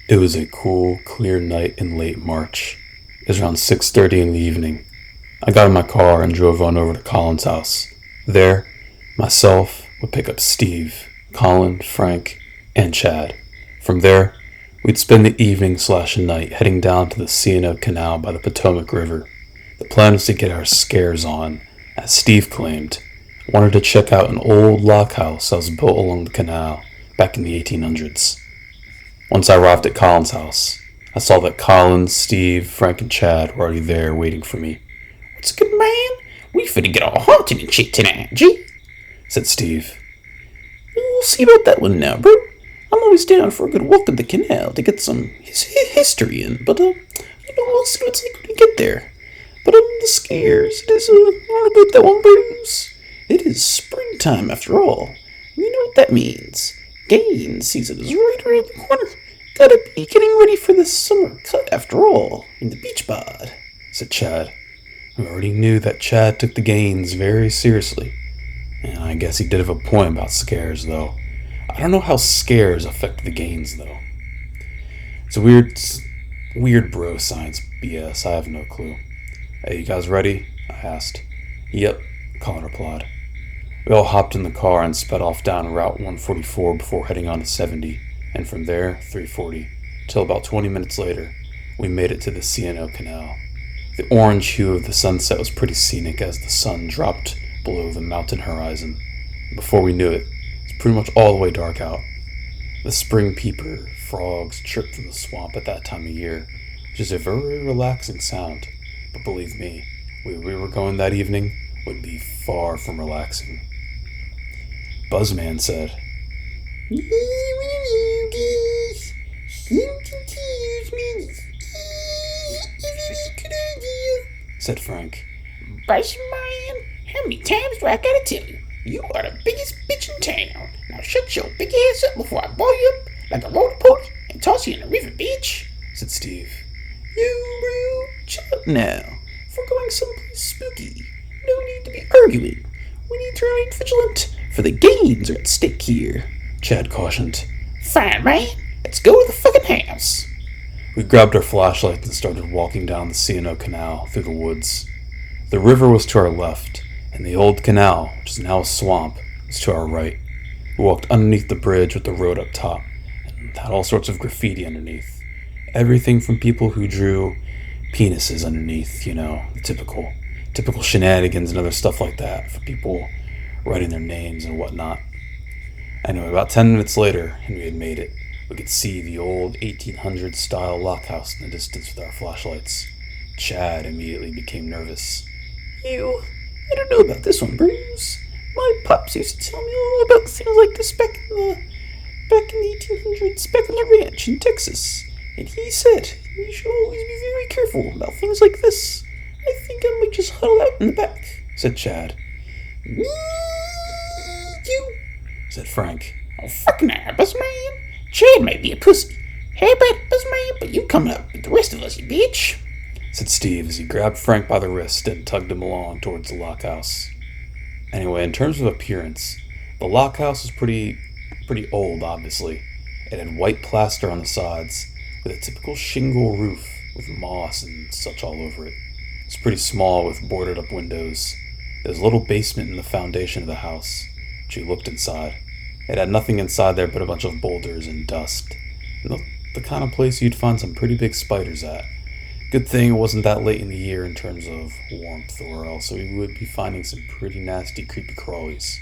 It was a cool, clear night in late March. It was around 6:30 in the evening. I got in my car and drove on over to Colin's house. There, myself would pick up Steve, Colin, Frank, and Chad. From there, we'd spend the evening slash night heading down to the C&O Canal by the Potomac River. The plan was to get our scares on, as Steve claimed. Wanted to check out an old lock house that was built along the canal back in the 1800s. Once I arrived at Colin's house, I saw that Colin, Steve, Frank, and Chad were already there waiting for me. "What's good, man? We finna get all haunted and shit tonight, G," said Steve. "We'll see about that one now, bro. I'm always down for a good walk of the canal to get some history in, but, we'll see what it's like when we get there. But, the scares, it is, all about that one, bros. It is springtime after all. You know what that means. Gain season is right around the corner. Gotta be getting ready for the summer cut after all, in the beach bod," said Chad. I already knew that Chad took the gains very seriously. And I guess he did have a point about scares, though. I don't know how scares affect the gains, though. It's a weird bro science BS. I have no clue. "Hey, you guys ready?" I asked. "Yep," Colin replied. We all hopped in the car and sped off down Route 144 before heading on to 70, and from there, 340, till about 20 minutes later, we made it to the C&O Canal. The orange hue of the sunset was pretty scenic as the sun dropped below the mountain horizon. Before we knew it, it was pretty much all the way dark out. The spring peeper frogs chirped from the swamp at that time of year, which is a very relaxing sound. But believe me, where we were going that evening would be far from relaxing. Buzzman said, said Frank. "Buzzman, how many times do I gotta tell you? You are the biggest bitch in town. Now shut your big ass up before I ball you up like a roller poke and toss you in the river, bitch," said Steve. "You, bro, chill up now. If we're going someplace spooky, no need to be arguing. We need to remain vigilant, for the gains are at stake here," Chad cautioned. "Fine, man. Let's go to the fucking house." We grabbed our flashlights and started walking down the C&O Canal through the woods. The river was to our left, and the old canal, which is now a swamp, was to our right. We walked underneath the bridge with the road up top, and had all sorts of graffiti underneath. Everything from people who drew penises underneath, the typical shenanigans and other stuff like that for people writing their names and whatnot. Anyway, about 10 minutes later, and we had made it. We could see the old 1800s style lock house in the distance with our flashlights. Chad immediately became nervous. I don't know about this one, Bruce. My pops used to tell me all about things like this back in the 1800s, back on the ranch in Texas. And he said you should always be very careful about things like this. I think I might just huddle out in the back," said Chad. "Me, you," said Frank. "Oh, fuck nah, Buzzman. Chad may be a pussy. Hey, Buzzman, but you coming up with the rest of us, you bitch," said Steve as he grabbed Frank by the wrist and tugged him along towards the lock house. Anyway, in terms of appearance, the lock house was pretty old, obviously. It had white plaster on the sides, with a typical shingle roof with moss and such all over it. It was pretty small with boarded up windows. There was a little basement in the foundation of the house, which we looked inside. It had nothing inside there but a bunch of boulders and dust. And the kind of place you'd find some pretty big spiders at. Good thing it wasn't that late in the year in terms of warmth, or else we would be finding some pretty nasty creepy crawlies.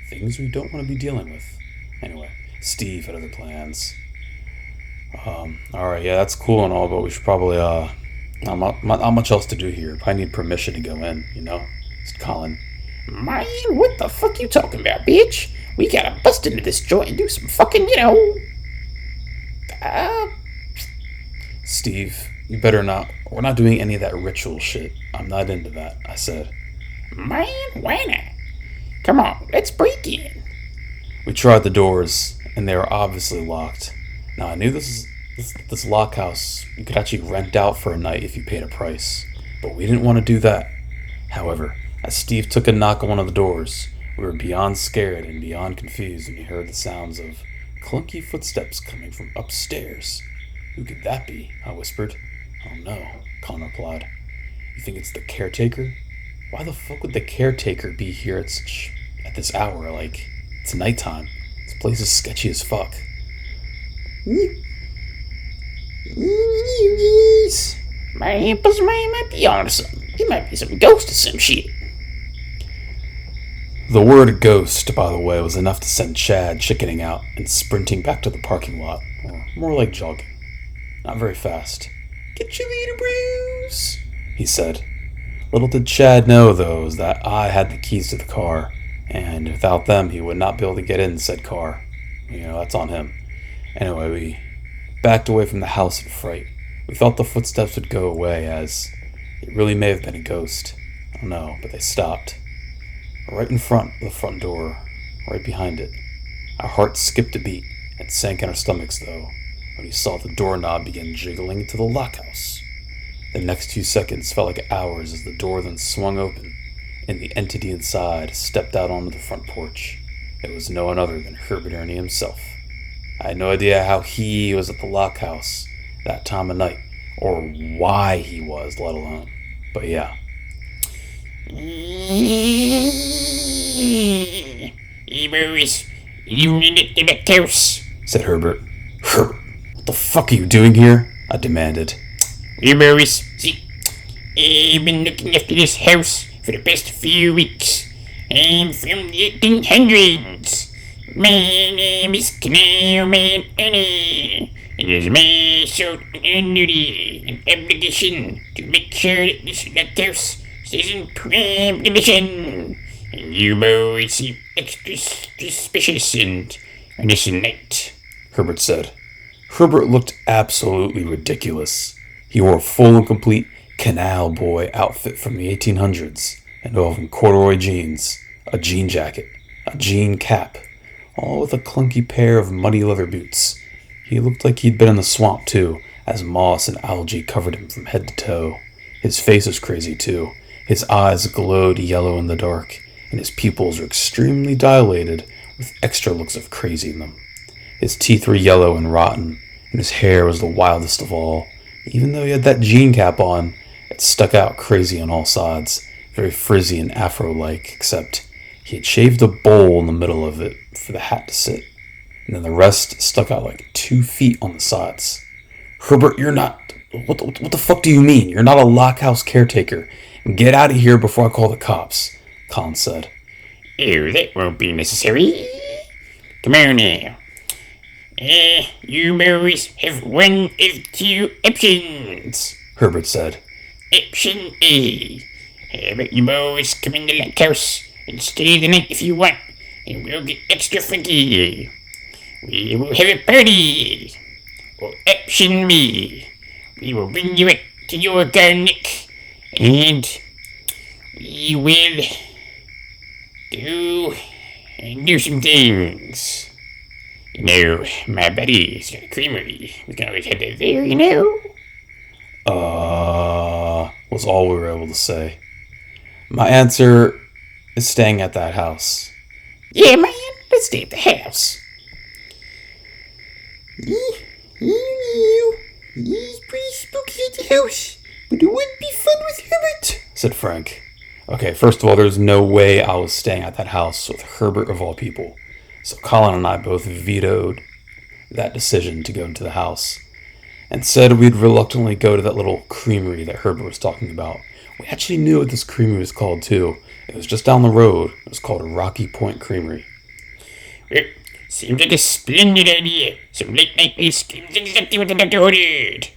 Things we don't want to be dealing with. Anyway, Steve had other plans. Alright, yeah, that's cool and all, but we should probably, not much else to do here. Probably need permission to go in, said Colin. "Man, what the fuck you talking about, bitch? We gotta bust into this joint and do some fucking, Steve, you better not. We're not doing any of that ritual shit. I'm not into that, I said. "Man, why not? Come on, let's break in." We tried the doors, and they were obviously locked. Now, I knew this lock house you could actually rent out for a night if you paid a price, but we didn't want to do that. However, as Steve took a knock on one of the doors, we were beyond scared and beyond confused when we heard the sounds of clunky footsteps coming from upstairs. Who could that be? I whispered. I don't know, Colin replied. You think it's the caretaker? Why the fuck would the caretaker be here at this hour? Like, it's nighttime. This place is sketchy as fuck. Yes. My impulse man might be on something. He might be some ghost or some shit. The word ghost, by the way, was enough to send Chad chickening out and sprinting back to the parking lot, or more like jogging. Not very fast. Get you later, Bruce, he said. Little did Chad know, though, is that I had the keys to the car, and without them he would not be able to get in said car. That's on him. Anyway, we backed away from the house in fright. We thought the footsteps would go away, as it really may have been a ghost. I don't know, but they stopped. Right in front of the front door, right behind it. Our hearts skipped a beat and sank in our stomachs, though, when we saw the doorknob begin jiggling to the lockhouse. The next few seconds felt like hours as the door then swung open, and the entity inside stepped out onto the front porch. It was no one other than Herbert Ernie himself. I had no idea how he was at the lockhouse that time of night, or why he was, let alone. But yeah. Hey, Bruce, you need it to the house, said Herbert. Herbert, what the fuck are you doing here? I demanded. Hey, Bruce, see, I've been looking after this house for the past few weeks. I'm from the 1800s. My name is Canalman Annie. It is my sole duty and obligation to make sure that this house stays in prime condition. And you boys seem extra suspicious and on this night, Herbert said. Herbert looked absolutely ridiculous. He wore a full and complete canal boy outfit from the 1800s, involving corduroy jeans, a jean jacket, a jean cap, all with a clunky pair of muddy leather boots. He looked like he'd been in the swamp, too, as moss and algae covered him from head to toe. His face was crazy, too. His eyes glowed yellow in the dark, and his pupils were extremely dilated, with extra looks of crazy in them. His teeth were yellow and rotten, and his hair was the wildest of all. Even though he had that jean cap on, it stuck out crazy on all sides, very frizzy and afro-like, except he had shaved a bowl in the middle of it for the hat to sit, and then the rest stuck out like 2 feet on the sides. Herbert, you're not... What the fuck do you mean? You're not a lockhouse caretaker. Get out of here before I call the cops, Colin said. Oh, that won't be necessary. Come on now. You boys have one of two options, Herbert said. Option A. Have you boys come in the lighthouse and stay the night if you want, and we'll get extra funky. We will have a party. Or option B. We will bring you back to your garnick, and we will do some things. You know, my buddy's got a creamery. We can always head there, you know? Was all we were able to say. My answer is staying at that house. Yeah, man, let's stay at the house. He's pretty spooky at the house, but it would be fun with Herbert, said Frank. Okay, first of all, there's no way I was staying at that house with Herbert of all people. So Colin and I both vetoed that decision to go into the house and said we'd reluctantly go to that little creamery that Herbert was talking about. We actually knew what this creamery was called, too. It was just down the road. It was called Rocky Point Creamery. Well, seems like a splendid idea. Some late-night ice cream is exactly what I ordered.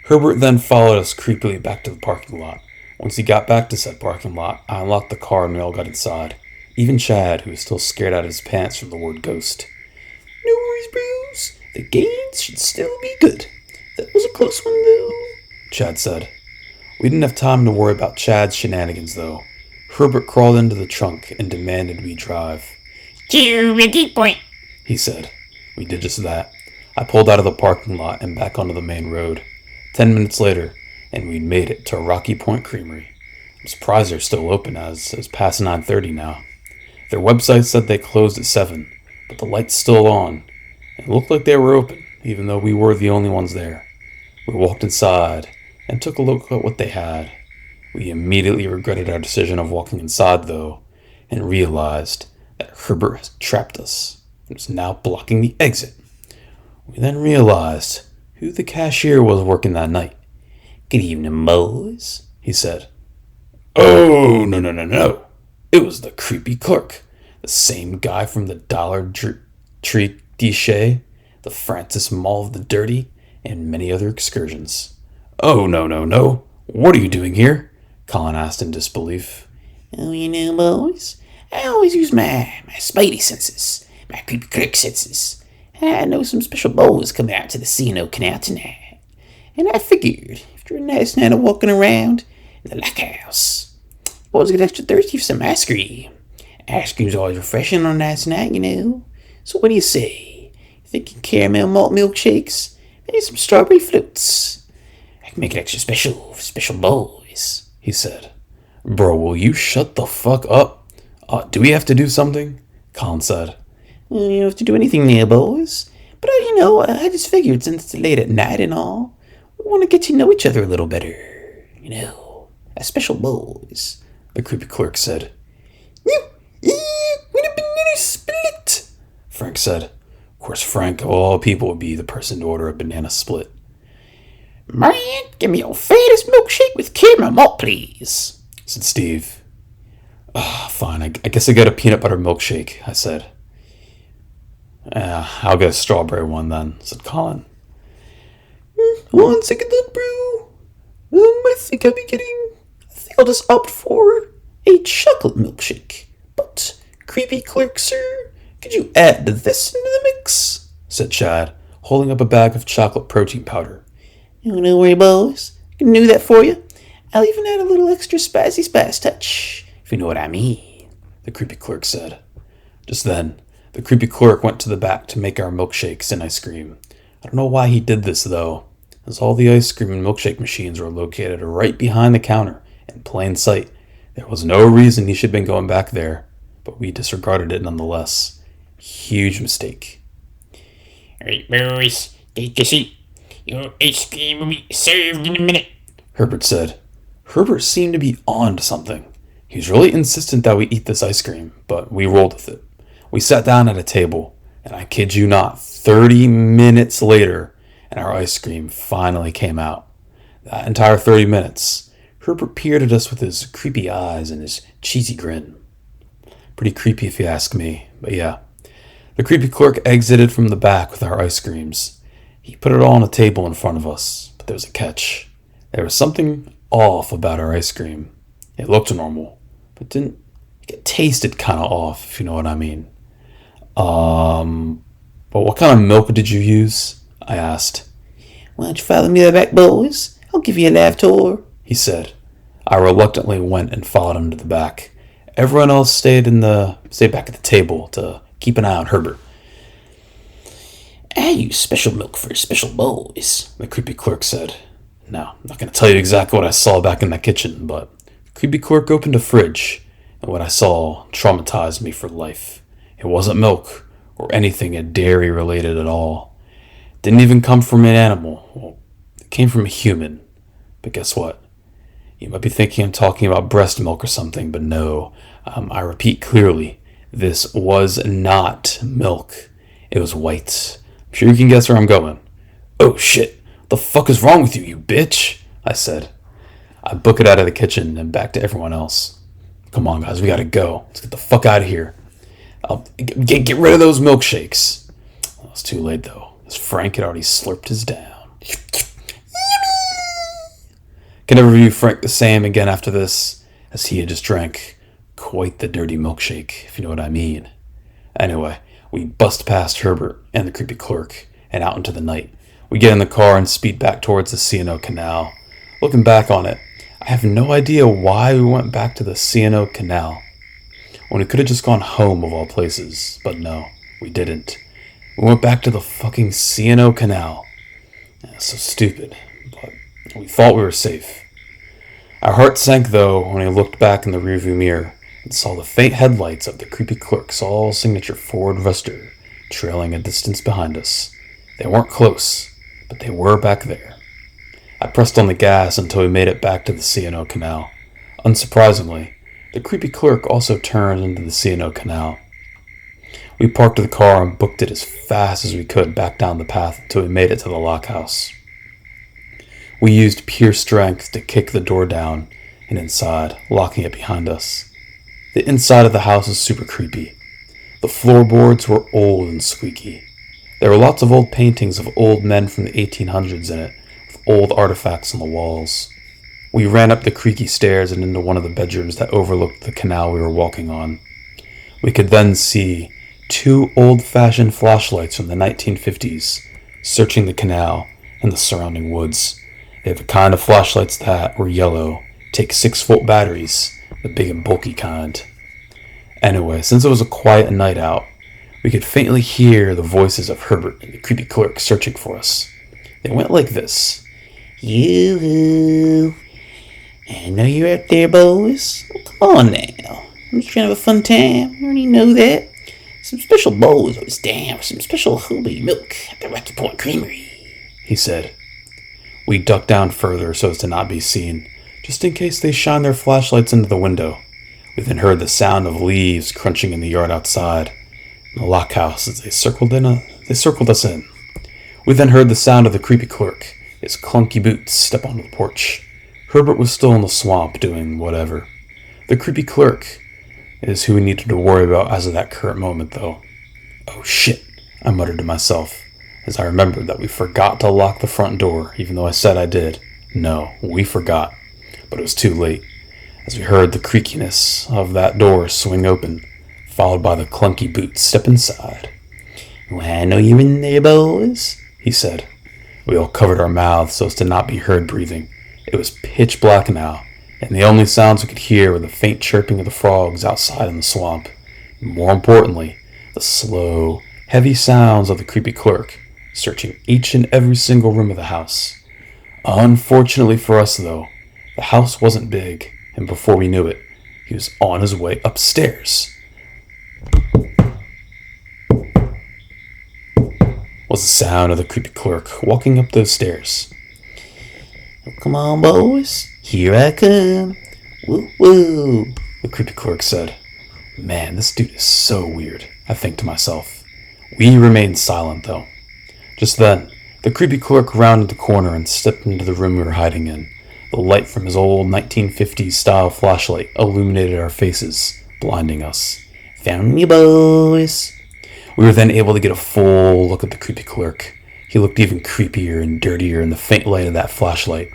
Herbert then followed us creepily back to the parking lot. Once he got back to said parking lot, I unlocked the car and we all got inside. Even Chad, who was still scared out of his pants from the word ghost. No worries, Bruce. The gains should still be good. That was a close one, though, Chad said. We didn't have time to worry about Chad's shenanigans, though. Herbert crawled into the trunk and demanded we drive. To Rocky Point, he said. We did just that. I pulled out of the parking lot and back onto the main road. 10 minutes later, and we'd made it to Rocky Point Creamery. I'm surprised they're still open, as it's past 9:30 now. Their website said they closed at 7, but the light's still on. It looked like they were open, even though we were the only ones there. We walked inside and took a look at what they had. We immediately regretted our decision of walking inside, though, and realized that Herbert had trapped us and was now blocking the exit. We then realized who the cashier was working that night. "Good evening, boys," he said. Oh, no, no, no, no. It was the creepy clerk. The same guy from the Tree Dichet, the Francis Mall of the Dirty, and many other excursions. Oh, no, no, no. What are you doing here? Colin asked in disbelief. "Oh, boys, I always use my spidey senses, my creepy clerk senses. I know some special boys coming out to the C&O Canal tonight, and I figured after a nice night of walking around in the Lock House, boys get extra thirsty for some ice cream. Ice cream's always refreshing on a nice night, So what do you say? You thinking caramel malt milkshakes? Maybe some strawberry floats? I can make it extra special for special boys," he said. Bro, will you shut the fuck up? Do we have to do something? Colin said. "Well, you don't have to do anything there, boys. But, I just figured since it's late at night and all, we want to get to know each other a little better. As special boys," the creepy clerk said. "With a banana split," Frank said. Of course, Frank, of all people, would be the person to order a banana split. "Man, give me your fattest milkshake with caramel malt, please," said Steve. Fine, I guess I get a peanut butter milkshake, I said. I'll get a strawberry one then, said Colin. "One second then, bro. I think I'll just opt for a chocolate milkshake. But, creepy clerk, sir, could you add this into the mix?" said Chad, holding up a bag of chocolate protein powder. "Oh, don't worry, boys. I can do that for you. I'll even add a little extra spicy spice touch, if you know what I mean," the creepy clerk said. Just then, the creepy clerk went to the back to make our milkshakes and ice cream. I don't know why he did this, though, as all the ice cream and milkshake machines were located right behind the counter, in plain sight. There was no reason he should have been going back there, but we disregarded it nonetheless. Huge mistake. "Alright, boys, take a seat. Your ice cream will be served in a minute," Herbert said. Herbert seemed to be on to something. He was really insistent that we eat this ice cream, but we rolled with it. We sat down at a table, and I kid you not, 30 minutes later, and our ice cream finally came out. That entire 30 minutes, Herbert peered at us with his creepy eyes and his cheesy grin. Pretty creepy if you ask me, but yeah. The creepy clerk exited from the back with our ice creams. He put it all on a table in front of us, but there was a catch. There was something off about our ice cream. It looked normal, but it tasted kind of off, if you know what I mean. But what kind of milk did you use? I asked. "Why don't you follow me to the back, boys? I'll give you a live tour," he said. I reluctantly went and followed him to the back. Everyone else stayed back at the table to keep an eye on Herbert. "I use special milk for special boys," the creepy clerk said. Now, I'm not going to tell you exactly what I saw back in that kitchen, but the creepy clerk opened a fridge, and what I saw traumatized me for life. It wasn't milk or anything dairy related at all. It didn't even come from an animal. Well, it came from a human. But guess what? You might be thinking I'm talking about breast milk or something, but no. I repeat clearly, this was not milk. It was white. I'm sure you can guess where I'm going. Oh shit, what the fuck is wrong with you, you bitch? I said. I book it out of the kitchen and back to everyone else. Come on, guys, we gotta go. Let's get the fuck out of here. Get rid of those milkshakes. Well, it's too late, though, as Frank had already slurped his down. Can never view Frank the same again after this, as he had just drank quite the dirty milkshake, if you know what I mean. Anyway, we bust past Herbert and the creepy clerk and out into the night. We get in the car and speed back towards the C&O Canal. Looking back on it, I have no idea why we went back to the C&O Canal, when we could have just gone home of all places, but no, we didn't. We went back to the fucking C&O Canal. Yeah, so stupid, but we thought we were safe. Our hearts sank, though, when we looked back in the rearview mirror and saw the faint headlights of the creepy clerk's all-signature Ford Ruster trailing a distance behind us. They weren't close, but they were back there. I pressed on the gas until we made it back to the C&O Canal. Unsurprisingly, the creepy clerk also turned into the C&O Canal. We parked the car and booked it as fast as we could back down the path until we made it to the lock house. We used pure strength to kick the door down and inside, locking it behind us. The inside of the house is super creepy. The floorboards were old and squeaky. There were lots of old paintings of old men from the 1800s in it, with old artifacts on the walls. We ran up the creaky stairs and into one of the bedrooms that overlooked the canal we were walking on. We could then see 2 old-fashioned flashlights from the 1950s searching the canal and the surrounding woods. They had the kind of flashlights that were yellow, take 6-volt batteries, the big and bulky kind. Anyway, since it was a quiet night out, we could faintly hear the voices of Herbert and the creepy clerk searching for us. They went like this. Yoo-hoo. I know you're out there, boys. Well, come on now. I'm just trying to have a fun time. You already know that. Some special bowls always down for some special whole-wheat milk at the Rocky Point Creamery, he said. We ducked down further so as to not be seen, just in case they shined their flashlights into the window. We then heard the sound of leaves crunching in the yard outside, in the lock house as they circled us in. We then heard the sound of the creepy clerk, his clunky boots step onto the porch. Herbert was still in the swamp doing whatever. The creepy clerk is who we needed to worry about as of that current moment, though. Oh shit, I muttered to myself, as I remembered that we forgot to lock the front door, even though I said I did. No, we forgot. But it was too late, as we heard the creakiness of that door swing open, followed by the clunky boots step inside. Well, I know you're in there, boys, he said. We all covered our mouths so as to not be heard breathing. It was pitch black now, and the only sounds we could hear were the faint chirping of the frogs outside in the swamp, and more importantly, the slow, heavy sounds of the creepy clerk searching each and every single room of the house. Unfortunately for us, though, the house wasn't big, and before we knew it, he was on his way upstairs. Was the sound of the creepy clerk walking up those stairs. Well, come on, boys. Here I come. Woo woo, the creepy clerk said. Man, this dude is so weird, I think to myself. We remained silent, though. Just then, the creepy clerk rounded the corner and stepped into the room we were hiding in. The light from his old 1950s-style flashlight illuminated our faces, blinding us. Found me, boys. We were then able to get a full look at the creepy clerk. He looked even creepier and dirtier in the faint light of that flashlight.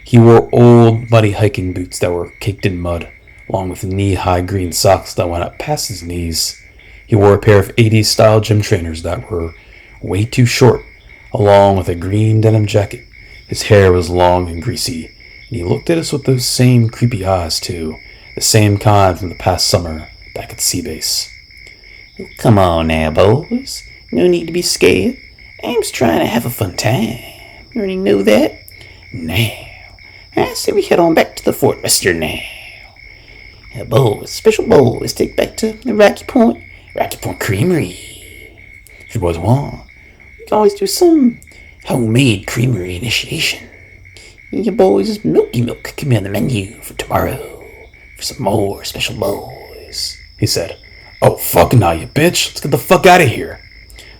He wore old, muddy hiking boots that were caked in mud, along with knee-high green socks that went up past his knees. He wore a pair of 80s-style gym trainers that were way too short, along with a green denim jacket. His hair was long and greasy, and he looked at us with those same creepy eyes, too, the same kind from the past summer back at Seabase. Come on now, boys. No need to be scared. I'm just trying to have a fun time. You already know that. Now, I say we head on back to the Fort Mister now. Boys, special boys, take back to the Rocky Point Creamery. If you boys want, we can always do some homemade creamery initiation. Your boys' milky milk can be on the menu for tomorrow for some more special boys, he said. Oh, fuck nah, you bitch. Let's get the fuck out of here.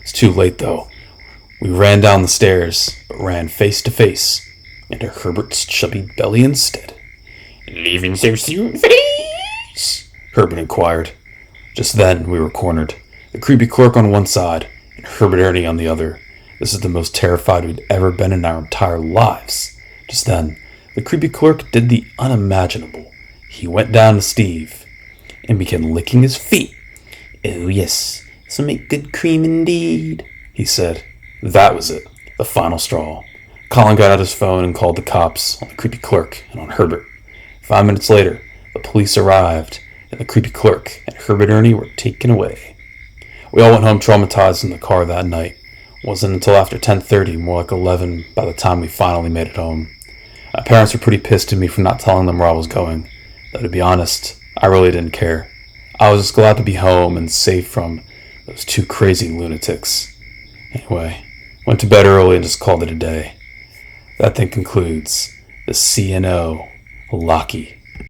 It's too late, though. We ran down the stairs, but ran face to face into Herbert's chubby belly instead. Leaving so soon, face? Herbert inquired. Just then, we were cornered. The creepy clerk on one side, and Herbert Ernie on the other. This is the most terrified we'd ever been in our entire lives. Just then, the creepy clerk did the unimaginable. He went down to Steve and began licking his feet. Oh, yes, this will make good cream indeed, he said. That was it, the final straw. Colin got out his phone and called the cops on the creepy clerk and on Herbert. 5 minutes later, the police arrived, and the creepy clerk and Herbert Ernie were taken away. We all went home traumatized in the car that night. It wasn't until after 10:30, more like 11, by the time we finally made it home. My parents were pretty pissed at me for not telling them where I was going, though to be honest, I really didn't care. I was just glad to be home and safe from those 2 crazy lunatics. Anyway, Went to bed early and just called it a day. That then concludes the CNO Locky